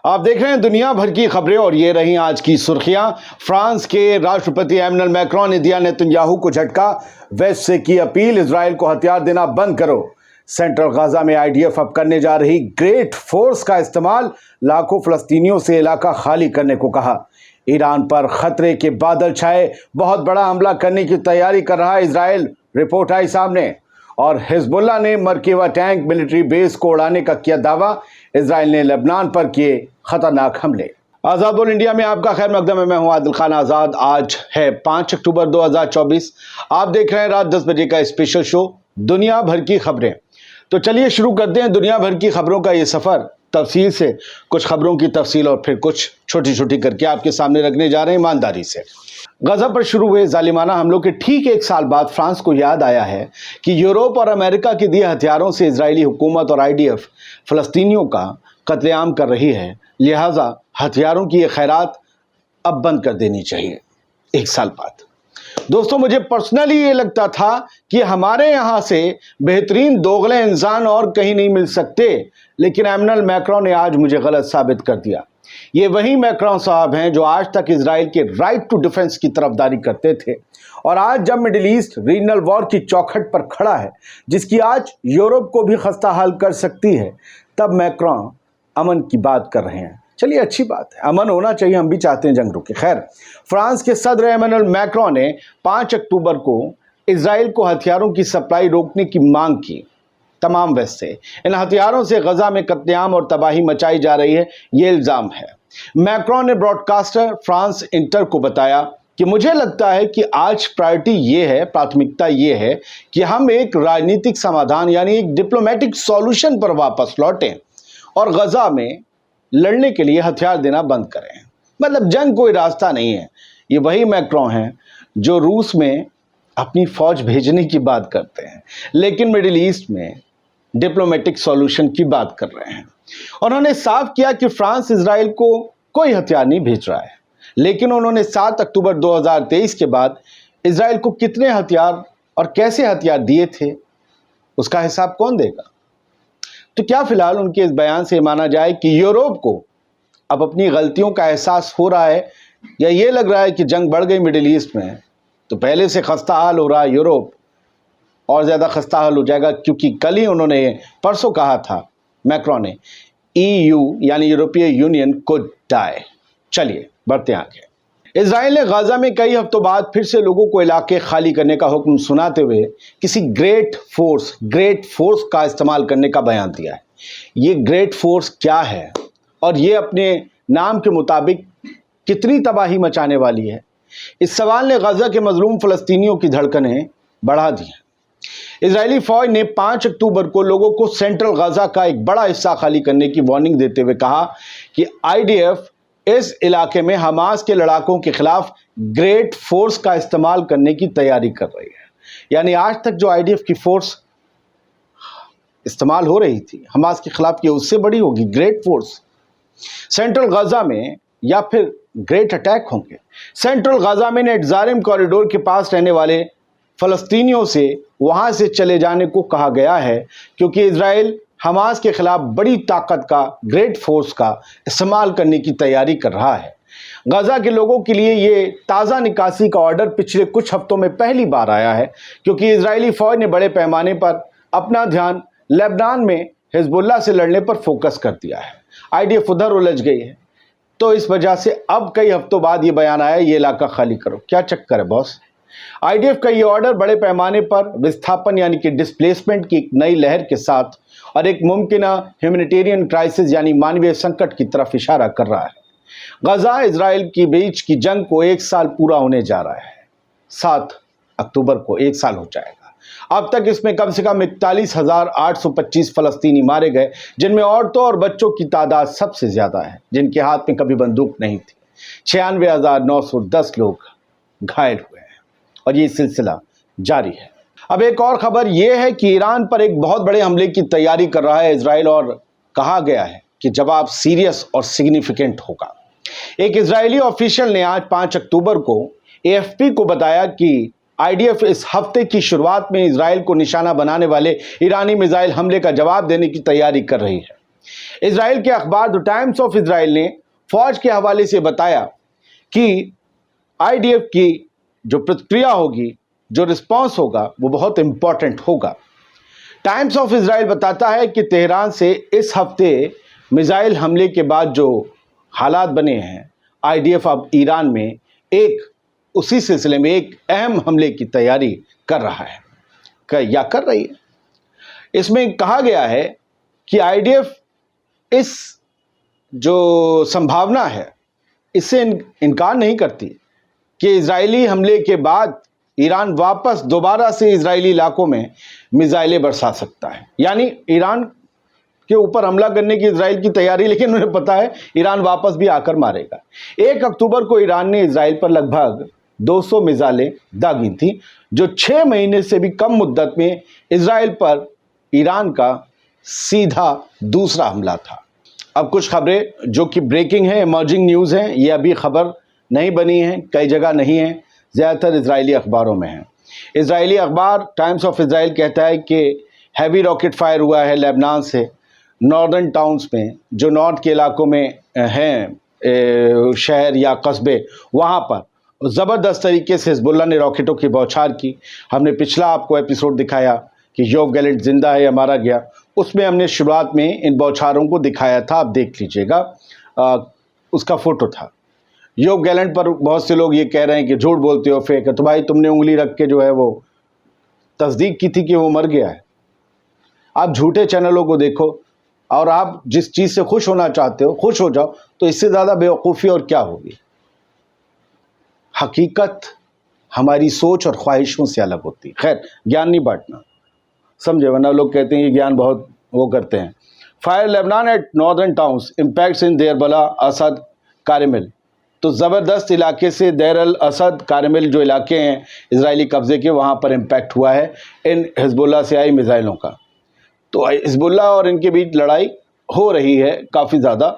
आप देख रहे हैं दुनिया भर की खबरें और ये रही आज की सुर्खियां। फ्रांस के राष्ट्रपति एमैनुअल मैक्रोन ने दिया नेतन्याहू को झटका। वेस्ट से की अपील, इजराइल को हथियार देना बंद करो। सेंट्रल गाजा में आईडीएफ अब करने जा रही ग्रेट फोर्स का इस्तेमाल, लाखों फलस्तीनियों से इलाका खाली करने को कहा। ईरान पर खतरे के बादल छाए, बहुत बड़ा हमला करने की तैयारी कर रहा है इजराइल, रिपोर्ट आई सामने। और हिजबुल्लाह ने मरकेवा टैंक मिलिट्री बेस को उड़ाने का किया दावा। इजराइल ने लेबनान पर किए खतरनाक हमले। आजाद बोल इंडिया में आपका खैर मकदम है। मैं हूं आदिल खान आजाद। आज है 5 अक्टूबर 2024। आप देख रहे हैं रात 10 बजे का स्पेशल शो दुनिया भर की खबरें। तो चलिए शुरू करते हैं दुनिया भर की खबरों का ये सफर। तफसील से कुछ खबरों की तफसील और फिर कुछ छोटी छोटी करके आपके सामने रखने जा रहे हैं ईमानदारी से। गजा पर शुरू हुए जालिमाना हमलों के ठीक एक साल बाद फ्रांस को याद आया है कि यूरोप और अमेरिका के दिए हथियारों से इजरायली हुकूमत और आईडीएफ फलस्तीनियों का कत्लेआम कर रही है, लिहाजा हथियारों की ये खैरात अब बंद कर देनी चाहिए। एक साल बाद दोस्तों, मुझे पर्सनली ये लगता था कि हमारे यहाँ से बेहतरीन दोगले इंसान और कहीं नहीं मिल सकते, लेकिन एमैनुअल मैक्रोन ने आज मुझे गलत साबित कर दिया। ये वही मैक्रोन साहब हैं जो आज तक इजराइल के राइट टू डिफेंस की तरफदारी करते थे, और आज जब मिडिल ईस्ट रीजनल वॉर की चौखट पर खड़ा है, जिसकी आज यूरोप को भी खस्ता हाल कर सकती है, तब मैक्रोन अमन की बात कर रहे हैं। चलिए, अच्छी बात है, अमन होना चाहिए, हम भी चाहते हैं जंग रुके। खैर, फ्रांस के सदर एमैनुअल मैक्रोन ने 5 अक्टूबर को इजराइल को हथियारों की सप्लाई रोकने की मांग की। तमाम वेस्ट से इन हथियारों से गजा में कत्लेआम और तबाही मचाई जा रही है, ये इल्जाम है। मैक्रोन ने ब्रॉडकास्टर फ्रांस इंटर को बताया कि मुझे लगता है कि आज प्राथमिकता ये है कि हम एक राजनीतिक समाधान यानी एक डिप्लोमेटिक सॉल्यूशन पर वापस लौटें और गजा में लड़ने के लिए हथियार देना बंद करें। मतलब जंग कोई रास्ता नहीं है। ये वही मैक्रोन हैं जो रूस में अपनी फौज भेजने की बात करते हैं, लेकिन मिडिल ईस्ट में डिप्लोमेटिक सॉल्यूशन की बात कर रहे हैं। उन्होंने साफ किया कि फ्रांस इजराइल को कोई हथियार नहीं भेज रहा है, लेकिन उन्होंने 7 अक्टूबर 2023 के बाद इजराइल को कितने हथियार और कैसे हथियार दिए थे, उसका हिसाब कौन देगा? तो क्या फिलहाल उनके इस बयान से माना जाए कि यूरोप को अब अपनी गलतियों का एहसास हो रहा है, या ये लग रहा है कि जंग बढ़ गई मिडिल ईस्ट में तो पहले से खस्ता हाल हो रहा है यूरोप, और ज़्यादा खस्ता हाल हो जाएगा? क्योंकि कल ही उन्होंने परसों कहा था मैक्रोन ने, EU यानी यूरोपीय यूनियन को डाई। चलिए बढ़ते हैं आगे। इजराइल ने गाजा में कई हफ्तों बाद फिर से लोगों को इलाके खाली करने का हुक्म सुनाते हुए किसी ग्रेट फोर्स का इस्तेमाल करने का बयान दिया है। ये ग्रेट फोर्स क्या है और ये अपने नाम के मुताबिक कितनी तबाही मचाने वाली है? इस सवाल ने गाजा के मजलूम फलस्तीनियों की धड़कनें बढ़ा दी हैं। इजरायली फौज ने 5 अक्टूबर को लोगों को सेंट्रल गाजा का एक बड़ा हिस्सा खाली करने की वार्निंग देते हुए कहा कि आईडीएफ इस इलाके में हमास के लड़ाकों के खिलाफ ग्रेट फोर्स का इस्तेमाल करने की तैयारी कर रही है। यानी आज तक जो आईडीएफ की फोर्स इस्तेमाल हो रही थी हमास के खिलाफ, ये उससे बड़ी होगी ग्रेट फोर्स सेंट्रल गाजा में, या फिर ग्रेट अटैक होंगे। सेंट्रल गाजा में नेटजारिम कॉरिडोर के पास रहने वाले फलस्तीनियों से वहां से चले जाने को कहा गया है, क्योंकि इजराइल हमास के खिलाफ बड़ी ताकत का ग्रेट फोर्स का इस्तेमाल करने की तैयारी कर रहा है। गाजा के लोगों के लिए ये ताज़ा निकासी का ऑर्डर पिछले कुछ हफ्तों में पहली बार आया है, क्योंकि इजरायली फौज ने बड़े पैमाने पर अपना ध्यान लेबनान में हिजबुल्लाह से लड़ने पर फोकस कर दिया है। आईडीएफ उधर उलझ गई है, तो इस वजह से अब कई हफ्तों बाद ये बयान आया, ये इलाका खाली करो। क्या चक्कर है बॉस? आईडीएफ का ये ऑर्डर बड़े पैमाने पर विस्थापन यानी कि डिस्प्लेसमेंट की एक नई लहर के साथ और एक मुमकिन ह्यूमैनिटेरियन क्राइसिस यानी मानवीय संकट की तरफ इशारा कर रहा है। गजा इजराइल के बीच की जंग को 1 साल पूरा होने जा रहा है। 7 अक्टूबर को 1 साल हो जाएगा। अब तक इसमें कम से कम 41,825 फलस्तीनी मारे गए, जिनमें औरतों और बच्चों की तादाद सबसे ज़्यादा है, जिनके हाथ में कभी बंदूक नहीं थी। 96,910 लोग घायल हुए हैं और ये सिलसिला जारी है। अब एक और खबर यह है कि ईरान पर एक बहुत बड़े हमले की तैयारी कर रहा है इजराइल, और कहा गया है कि जवाब सीरियस और सिग्निफिकेंट होगा। एक इजरायली ऑफिशियल ने आज 5 अक्टूबर को AFP को बताया कि आईडीएफ इस हफ्ते की शुरुआत में इजराइल को निशाना बनाने वाले ईरानी मिसाइल हमले का जवाब देने की तैयारी कर रही है। اسرائیل کے اخبار دا ٹائمز آف اسرائیل نے فوج کے حوالے سے بتایا کہ IDF کی جو پرتکریا ہوگی، جو رسپانس ہوگا، وہ بہت امپورٹنٹ ہوگا۔ ٹائمز آف اسرائیل بتاتا ہے کہ تہران سے اس ہفتے میزائل حملے کے بعد جو حالات بنے ہیں، IDF اب ایران میں اسی سلسلے میں ایک اہم حملے کی تیاری کر رہا ہے یا کر رہی ہے۔ اس میں کہا گیا ہے کہ IDF اس جو سمبھاونا ہے اس سے انکار نہیں کرتی کہ اسرائیلی حملے کے بعد ایران واپس دوبارہ سے اسرائیلی علاقوں میں میزائلیں برسا سکتا ہے، یعنی ایران کے اوپر حملہ کرنے کی اسرائیل کی تیاری، لیکن انہیں پتا ہے ایران واپس بھی آ کر مارے گا۔ 1 اکتوبر کو ایران نے اسرائیل پر لگ بھگ 200 میزائلیں داغی تھیں، جو 6 مہینے سے بھی کم مدت میں اسرائیل پر ایران کا سیدھا دوسرا حملہ تھا۔ اب کچھ خبریں جو کہ بریکنگ ہیں، ایمرجنگ نیوز ہیں، یہ ابھی خبر نہیں بنی ہیں، کئی جگہ نہیں ہیں، زیادہ تر اسرائیلی اخباروں میں ہیں۔ اسرائیلی اخبار ٹائمز آف اسرائیل کہتا ہے کہ ہیوی راکٹ فائر ہوا ہے لیبنان سے ناردرن ٹاؤنز میں، جو نارتھ کے علاقوں میں ہیں، شہر یا قصبے، وہاں پر زبردست طریقے سے حزب اللہ نے راکٹوں کی بوچھار کی۔ ہم نے پچھلا آپ کو ایپیسوڈ دکھایا کہ یوو گیلنٹ زندہ ہے یا مارا گیا، اس میں ہم نے شروعات میں ان بوچھاروں کو دکھایا تھا، آپ دیکھ لیجئے گا، اس کا فوٹو تھا۔ یوو گیلنٹ پر بہت سے لوگ یہ کہہ رہے ہیں کہ جھوٹ بولتے ہو، فیک ہے، تو بھائی تم نے انگلی رکھ کے جو ہے وہ تصدیق کی تھی کہ وہ مر گیا ہے۔ آپ جھوٹے چینلوں کو دیکھو، اور آپ جس چیز سے خوش ہونا چاہتے ہو خوش ہو جاؤ، تو اس سے زیادہ بیوقوفی اور کیا ہوگی؟ حقیقت ہماری سوچ اور خواہشوں سے الگ ہوتی ہے۔ خیر، گیان نہیں بانٹنا، سمجھے، ورنہ لوگ کہتے ہیں یہ گیان بہت وہ کرتے ہیں۔ Fire Lebanon at northern towns impacts in Deir al Asad Carmel, تو زبردست علاقے سے دیر الاسد کارمل جو علاقے ہیں اسرائیلی قبضے کے، وہاں پر امپیکٹ ہوا ہے ان حزب اللہ سے آئی میزائلوں کا۔ تو حزب اللہ اور ان کے بیچ لڑائی ہو رہی ہے کافی زیادہ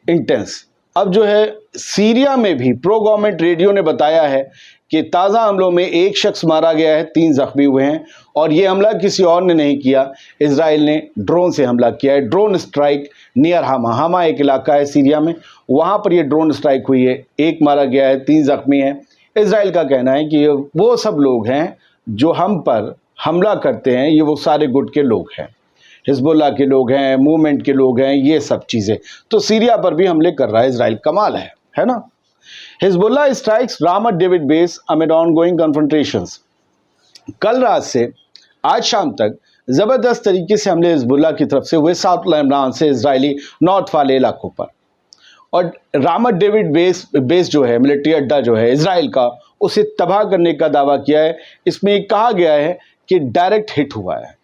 انٹینس۔ اب جو ہے سیریا میں بھی پرو گورنمنٹ ریڈیو نے بتایا ہے کہ تازہ حملوں میں 1 شخص مارا گیا ہے، 3 زخمی ہوئے ہیں، اور یہ حملہ کسی اور نے نہیں کیا، اسرائیل نے ڈرون سے حملہ کیا ہے۔ ڈرون اسٹرائک نیئر ہاما ایک علاقہ ہے سیریا میں، وہاں پر یہ ڈرون اسٹرائک ہوئی ہے، 1 مارا گیا ہے، 3 زخمی ہیں۔ اسرائیل کا کہنا ہے کہ وہ سب لوگ ہیں جو ہم پر حملہ کرتے ہیں، یہ وہ سارے گٹ کے لوگ ہیں، حزب اللہ کے لوگ ہیں، موومنٹ کے لوگ ہیں، یہ سب چیزیں۔ تو سیریا پر بھی حملے کر رہا ہے اسرائیل، کمال ہے نا۔ Hezbollah strikes Ramat David base amid ongoing confrontations, کل رات سے آج شام تک زبردست طریقے سے حملے حزب اللہ کی طرف سے ہوئے ساؤتھ لیبنان سے اسرائیلی نارتھ والے علاقوں پر، اور رامت ڈیوڈ بیس جو ہے ملٹری اڈا جو ہے اسرائیل کا، اسے تباہ کرنے کا دعویٰ کیا ہے۔ اس میں کہا گیا ہے کہ ڈائریکٹ ہٹ ہوا ہے،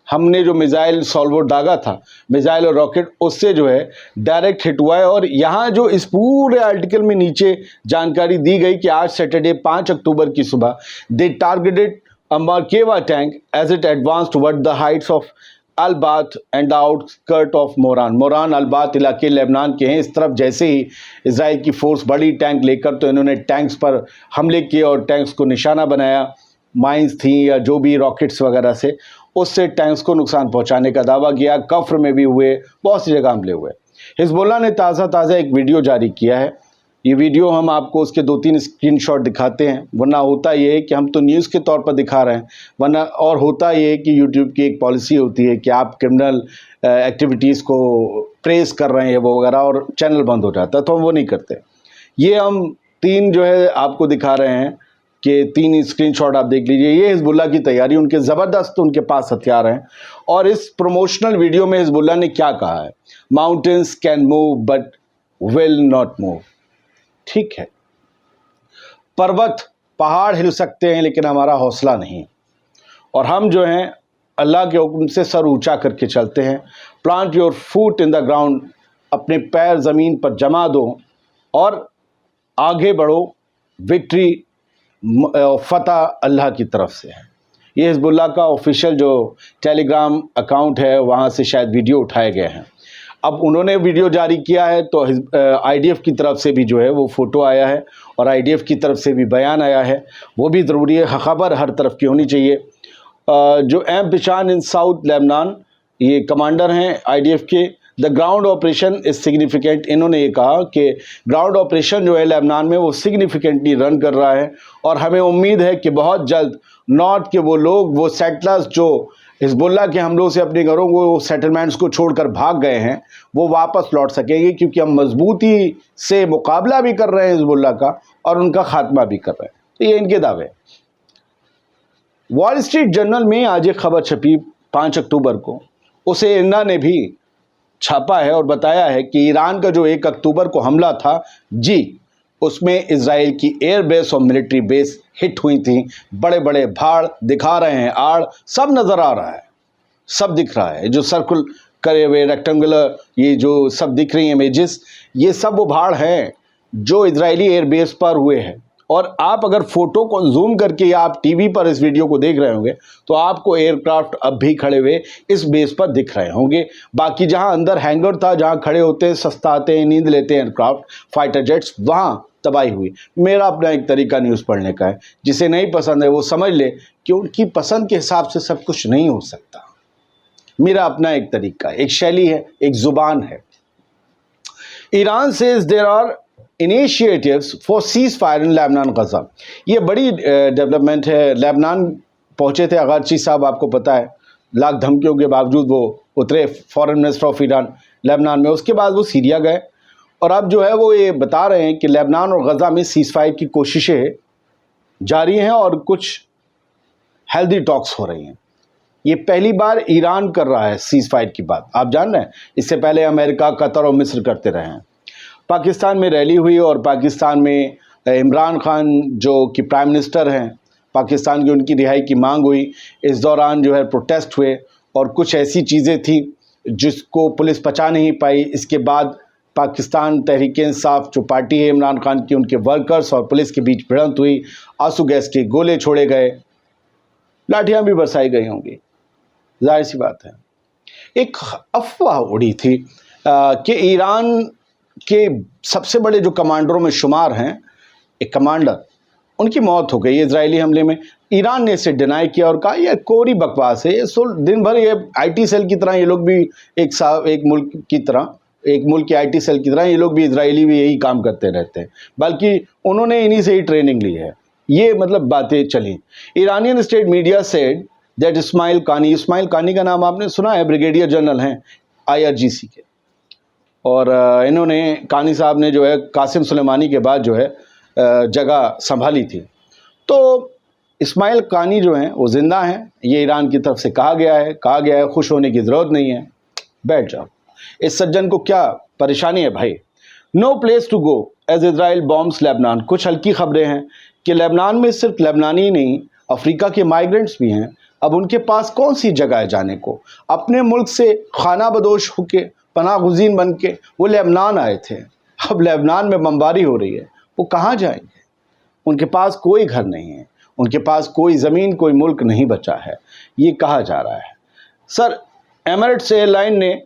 ہم نے جو میزائل سالوو داغا تھا، میزائل اور راکٹ، اس سے جو ہے ڈائریکٹ ہٹ ہوا ہے۔ اور یہاں جو اس پورے آرٹیکل میں نیچے جانکاری دی گئی کہ آج سیٹرڈے 5 اکتوبر کی صبح they targeted Merkava tank as it advance toward the heights of Albat and the outskirt of Maroun Albat علاقے لیبنان کے ہیں، اس طرف جیسے ہی اسرائیل کی فورس بڑی ٹینک لے کر، تو انہوں نے ٹینکس پر حملے کیے اور ٹینکس کو نشانہ بنایا، مائنز تھیں یا جو بھی راکٹس وغیرہ سے، اس سے ٹینکس کو نقصان پہنچانے کا دعویٰ کیا۔ کفر میں بھی ہوئے، بہت سی جگہ حملے ہوئے۔ حزب اللہ نے تازہ ایک ویڈیو جاری کیا ہے، یہ ویڈیو ہم آپ کو اس کے 2-3 اسکرین شاٹ دکھاتے ہیں، ورنہ ہوتا یہ ہے کہ ہم تو نیوز کے طور پر دکھا رہے ہیں، ورنہ اور ہوتا یہ ہے کہ یوٹیوب کی ایک پالیسی ہوتی ہے کہ آپ کرمنل ایکٹیویٹیز کو پریز کر رہے ہیں وہ وغیرہ، اور چینل بند ہو جاتا ہے، تو ہم وہ نہیں کرتے۔ یہ ہم 3 جو ہے آپ کو دکھا رہے ہیں کہ 3 اسکرین شاٹ آپ دیکھ لیجئے، یہ حزب اللہ کی تیاری، ان کے زبردست ان کے پاس ہتھیار ہیں۔ اور اس پروموشنل ویڈیو میں حزب اللہ نے کیا کہا ہے؟ Mountains can move but will not move, ٹھیک ہے، پروت پہاڑ ہل سکتے ہیں لیکن ہمارا حوصلہ نہیں، اور ہم جو ہیں اللہ کے حکم سے سر اونچا کر کے چلتے ہیں۔ Plant your foot in the ground, اپنے پیر زمین پر جما دو اور آگے بڑھو، وکٹری فتح اللہ کی طرف سے ہے۔ یہ حزب اللہ کا آفیشیل جو ٹیلی گرام اکاؤنٹ ہے، وہاں سے شاید ویڈیو اٹھائے گئے ہیں۔ اب انہوں نے ویڈیو جاری کیا ہے تو IDF کی طرف سے بھی جو ہے وہ فوٹو آیا ہے، اور IDF کی طرف سے بھی بیان آیا ہے، وہ بھی ضروری ہے، خبر ہر طرف کی ہونی چاہیے۔ جو ایم پشان ان ساؤتھ لیبنان، یہ کمانڈر ہیں IDF کے، the ground operation is significant. इन्होंने ये कहा कि ग्राउंड ऑपरेशन जो है लेबनान में वो सिग्निफिकेंटली रन कर रहा है और हमें उम्मीद है कि बहुत जल्द नॉर्थ के वो लोग, वो सेटलर्स जो हिजबुल्लाह के हमलों से अपने घरों को, सेटलमेंट्स को छोड़कर भाग गए हैं, वो वापस लौट सकेंगे, क्योंकि हम मजबूती से मुकाबला भी कर रहे हैं हिजबुल्लाह का और उनका खात्मा भी कर रहे हैं। तो ये इनके दावे। वॉल स्ट्रीट जर्नल में आज एक खबर छपी 5 अक्टूबर को, उसे इन्ना ने भी छापा है और बताया है कि ईरान का जो 1 अक्टूबर को हमला था, जी उसमें इजराइल की एयर बेस और मिलिट्री बेस हिट हुई थी। बड़े बड़े भाड़ दिखा रहे हैं, आड़ सब नज़र आ रहा है, सब दिख रहा है। जो सर्कल करे हुए रेक्टेंगुलर ये जो सब दिख रही हैं इमेजेस, ये सब वो भाड़ हैं जो इजरायली एयर बेस पर हुए हैं। और आप अगर फोटो को जूम करके या आप टीवी पर इस वीडियो को देख रहे होंगे तो आपको एयरक्राफ्ट अब भी खड़े हुए इस बेस पर दिख रहे होंगे। बाकी जहां अंदर हैंगर था, जहां खड़े होते हैं, सस्ताते हैं, नींद लेते हैं एयरक्राफ्ट, फाइटर जेट्स, वहां तबाही हुई। मेरा अपना एक तरीका न्यूज़ पढ़ने का है, जिसे नहीं पसंद है वो समझ ले कि उनकी पसंद के हिसाब से सब कुछ नहीं हो सकता। मेरा अपना एक तरीका, एक शैली है, एक जुबान है। Iran says there are initiatives for ceasefire in Lebanon Gaza. ये बड़ी डेवलपमेंट है। लेबनान पहुंचे थे अगाची साहब, आपको पता है, लाख धमकियों के बावजूद वो उतरे, foreign minister of Iran Lebanon में। उसके बाद वो सीरिया गए और अब जो है वो ये बता रहे हैं कि लेबनान और गजा में सीज फायर की कोशिशें जारी हैं और कुछ हेल्दी टॉक्स हो रही हैं। ये पहली बार ईरान कर रहा है सीज फायर की बात, आप जान रहे हैं। इससे पहले अमेरिका, कतर और मिस्र करते रहे हैं। पाकिस्तान में रैली हुई और पाकिस्तान में इमरान खान जो कि प्राइम मिनिस्टर हैं पाकिस्तान की, उनकी रिहाई की मांग हुई। इस दौरान जो है प्रोटेस्ट हुए और कुछ ऐसी चीज़ें थी जिसको पुलिस पचा नहीं पाई। इसके बाद पाकिस्तान तहरीक-ए-इंसाफ जो पार्टी है इमरान खान की, उनके वर्कर्स और पुलिस के बीच भिड़ंत हुई, आंसू गैस के गोले छोड़े गए, लाठियाँ भी बरसाई गई होंगी, जाहिर सी बात है। एक अफवाह उड़ी थी कि ईरान के सबसे बड़े जो कमांडरों में शुमार हैं, एक कमांडर, उनकी मौत हो गई इजरायली हमले में। ईरान ने इसे डिनाई किया और कहा यह कोरी बकवास है, ये दिन भर ये आईटी सेल की तरह, ये लोग भी एक मुल्क की तरह, एक मुल्क के आईटी सेल की तरह ये लोग भी, इजरायली भी यही काम करते रहते हैं, बल्कि उन्होंने इन्हीं से ही ट्रेनिंग ली है। ये मतलब बातें चली। Iranian state media said that Ismail Qaani का नाम आपने सुना है, ब्रिगेडियर जनरल हैं IRGC के, और इन्होंने, कानी साहब ने जो है कासिम सुलेमानी के बाद जो है जगह संभाली थी। तो इस्माइल कानी जो हैं वो ज़िंदा हैं, ये ईरान की तरफ से कहा गया है। खुश होने की ज़रूरत नहीं है, बैठ जाओ। इस सज्जन को क्या परेशानी है भाई। No place to go as Israel bombs Lebanon. कुछ हल्की खबरें हैं कि लेबनान में सिर्फ लेबनानी नहीं, अफ्रीका के माइग्रेंट्स भी हैं। अब उनके पास कौन सी जगह है जाने को। अपने मुल्क से खाना बदोश होके, पनाह गुज़ीन बन के वो लेबनान आए थे। अब लेबनान में बमबारी हो रही है, वो कहाँ जाएंगे। उनके पास कोई घर नहीं है, उनके पास कोई ज़मीन, कोई मुल्क नहीं बचा है, ये कहा जा रहा है। सर, एमिरेट्स एयरलाइन ने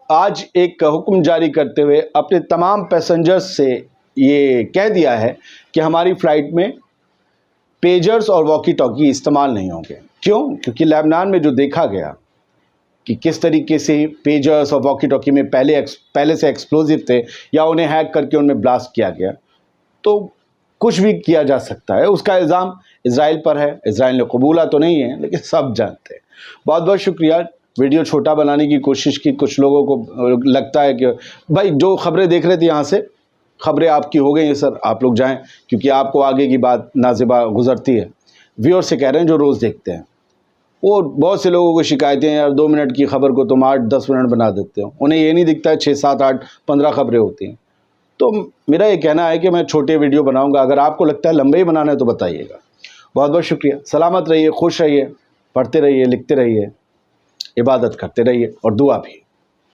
आज एक हुक्म जारी करते हुए अपने तमाम पैसेंजर्स से ये कह दिया है कि हमारी फ़्लाइट में पेजर्स और वॉकी टॉकी इस्तेमाल नहीं होंगे। क्यों? क्योंकि लेबनान में जो देखा गया कि किस तरीके से पेजर्स और वॉकी टॉकी में पहले से एक्सप्लोजिव थे या उन्हें हैक करके उनमें ब्लास्ट किया गया, तो कुछ भी किया जा सकता है। उसका इल्ज़ाम इजराइल पर है। इजराइल ने कबूला तो नहीं है, लेकिन सब जानते हैं। बहुत बहुत शुक्रिया। वीडियो छोटा बनाने की कोशिश की। कुछ लोगों को लगता है कि भाई जो खबरें देख रहे थे यहाँ से, खबरें आपकी हो गई हैं सर, आप लोग जाएं, क्योंकि आपको आगे की बात नाज़िबा गुजरती है। व्यूअर से कह रहे हैं जो रोज़ देखते हैं, वो बहुत से लोगों को शिकायतें हैं, यार 2 मिनट की खबर को तुम 8-10 मिनट बना देते हो। उन्हें ये नहीं दिखता है 6, 7, 8, 15 खबरें होती हैं। तो मेरा ये कहना है कि मैं छोटे वीडियो बनाऊंगा। अगर आपको लगता है लंबे ही बनाना है तो बताइएगा। बहुत बहुत शुक्रिया। सलामत रहिए, खुश रहिए, पढ़ते रहिए, लिखते रहिए, इबादत करते रहिए और दुआ भी।